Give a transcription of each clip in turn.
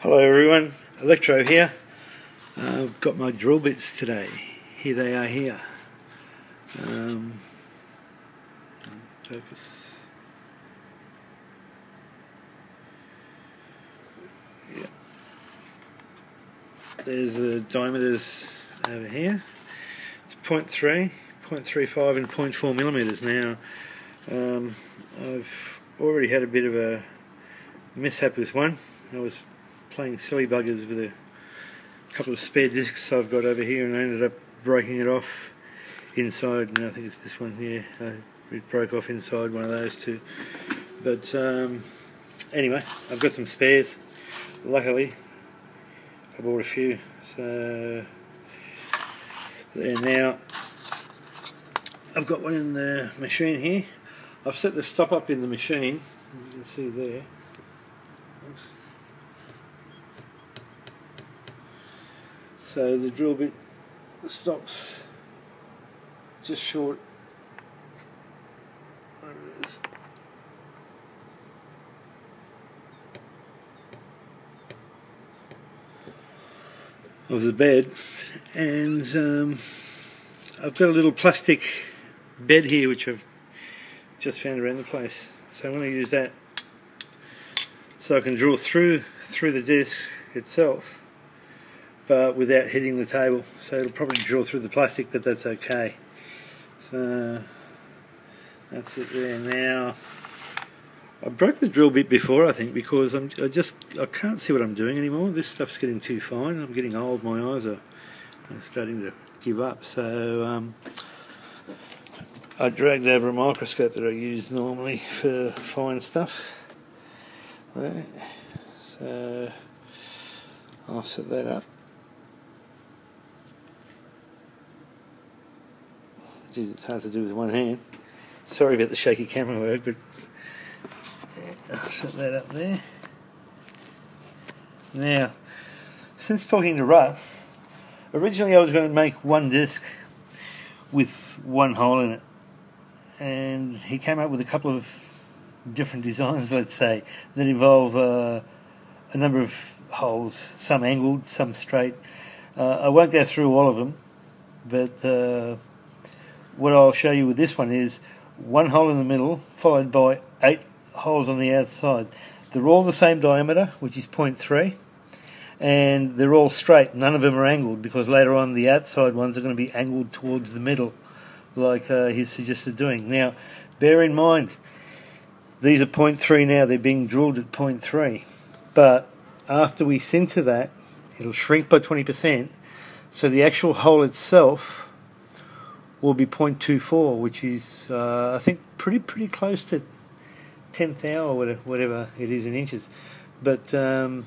Hello everyone, Electro here. I've got my drill bits today. Here they are here. Focus. Yeah. There's the diameters over here. It's 0.3, 0.35 and 0.4 millimeters. Now I've already had a bit of a mishap with one. I was playing silly buggers with a couple of spare discs I've got over here, and I ended up breaking it off inside, and I think it's this one here. It broke off inside one of those two. But anyway, I've got some spares. Luckily, I bought a few. So there now. I've got one in the machine here. I've set the stop up in the machine. You can see there. Oops. So the drill bit stops just short of the bed, and I've got a little plastic bed here which I've just found around the place, so I'm going to use that so I can drill through the disc itself, but without hitting the table. So it'll probably drill through the plastic, but that's okay. So that's it there. Now I broke the drill bit before, I think, because I can't see what I'm doing anymore. This stuff's getting too fine. I'm getting old. My eyes are starting to give up. So I dragged over a microscope that I use normally for fine stuff. There. So I'll set that up. Geez, it's hard to do with one hand. Sorry about the shaky camera work, but I'll set that up there. Now, since talking to Russ, originally I was going to make one disc with one hole in it, and he came up with a couple of different designs, let's say, that involve a number of holes, some angled, some straight. I won't go through all of them, but what I'll show you with this one is one hole in the middle followed by 8 holes on the outside. They're all the same diameter, which is 0.3, and they're all straight. None of them are angled, because later on the outside ones are going to be angled towards the middle, like he's suggested doing. Now, bear in mind, these are 0.3 now. They're being drilled at 0.3, but after we sinter that, it'll shrink by 20%, so the actual hole itself will be 0.24, which is I think pretty close to 10th hour, whatever it is in inches. But the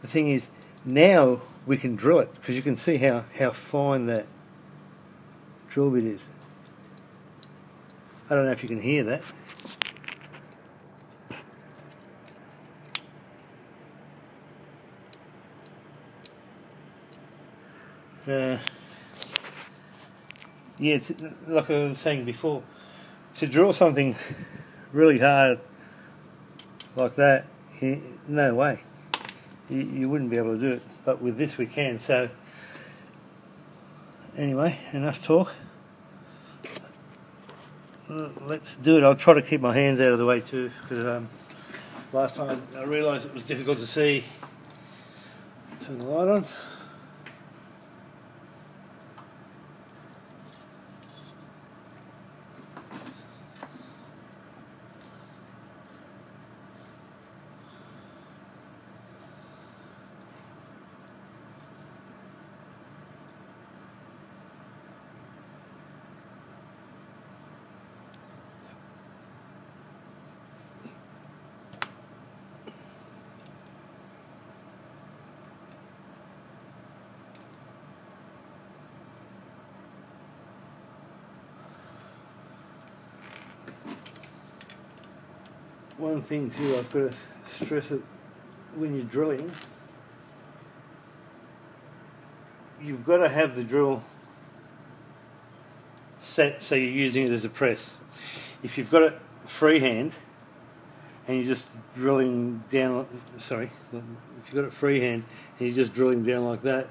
thing is, now we can drill it, because you can see how fine that drill bit is. I don't know if you can hear that. Yeah, it's like I was saying before, to drill something really hard like that, no way. You wouldn't be able to do it, but with this we can. So anyway, enough talk. Let's do it. I'll try to keep my hands out of the way too, because last time I realised it was difficult to see. Turn the light on. One thing too, I've got to stress it, when you're drilling, you've got to have the drill set so you're using it as a press. If you've got it freehand and you're just drilling down. Sorry, if you've got it freehand and you're just drilling down like that,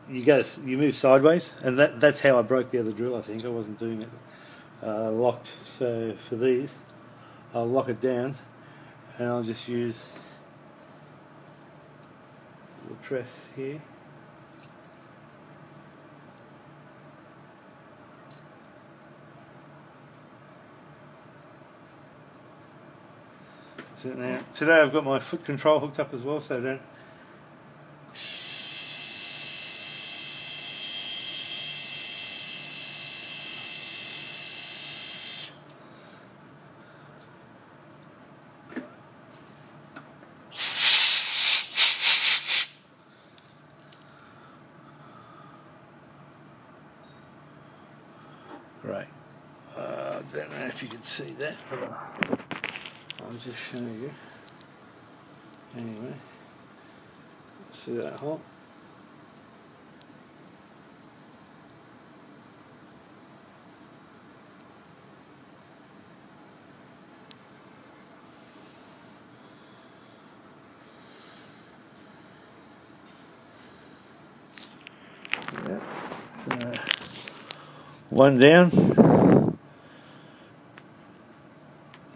you move sideways, and that's how I broke the other drill. I think I wasn't doing it locked. So for these, I'll lock it down, and I'll just use the press here. So now, today I've got my foot control hooked up as well, so I don't. Right. I don't know if you can see that, but I'll just show you. Anyway, see that hole? Yeah. One down,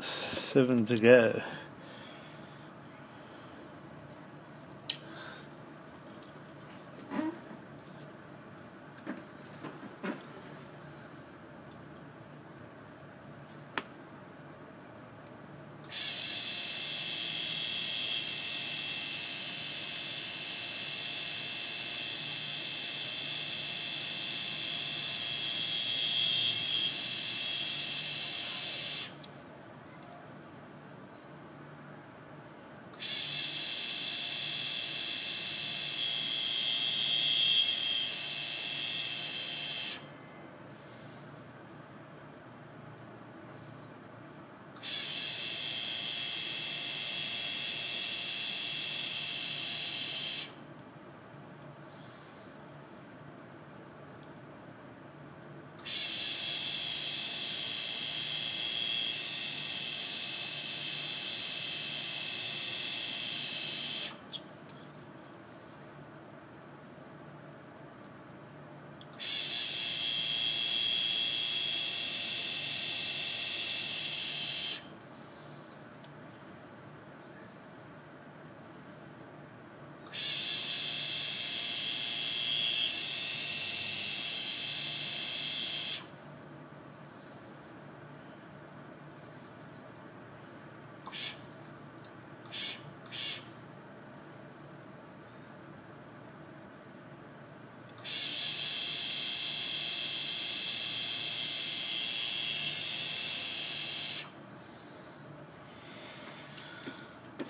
7 to go.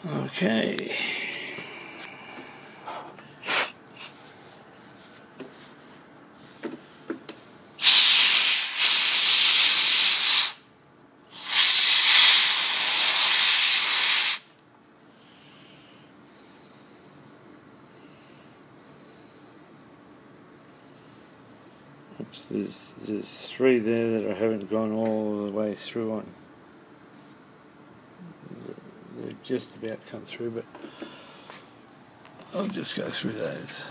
Okay. Oops, there's 3 there that I haven't gone all the way through on. They're just about come through, but I'll just go through those.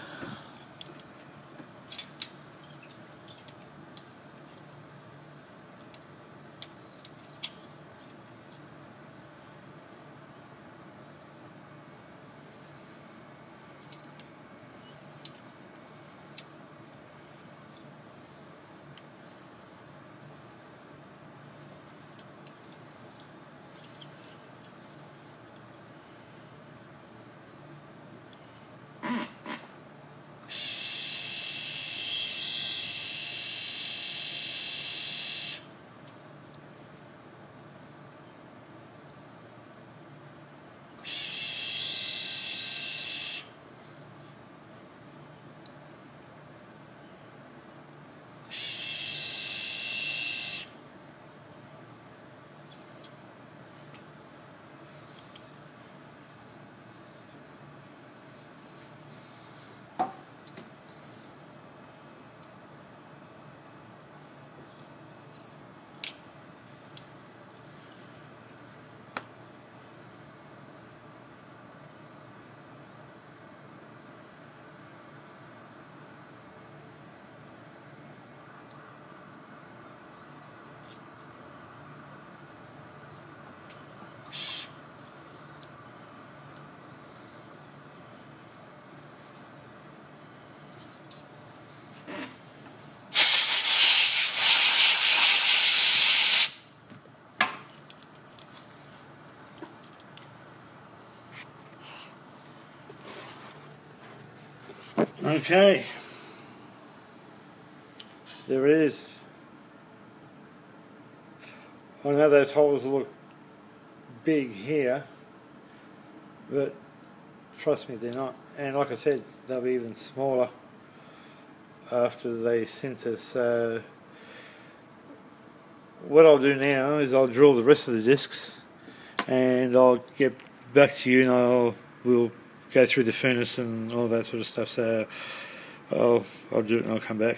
Okay, there it is. I know those holes look big here, but trust me, they're not. And like I said, they'll be even smaller after they sinter. So what I'll do now is I'll drill the rest of the discs, and I'll get back to you, and we'll go through the furnace and all that sort of stuff. So I'll do it and I'll come back.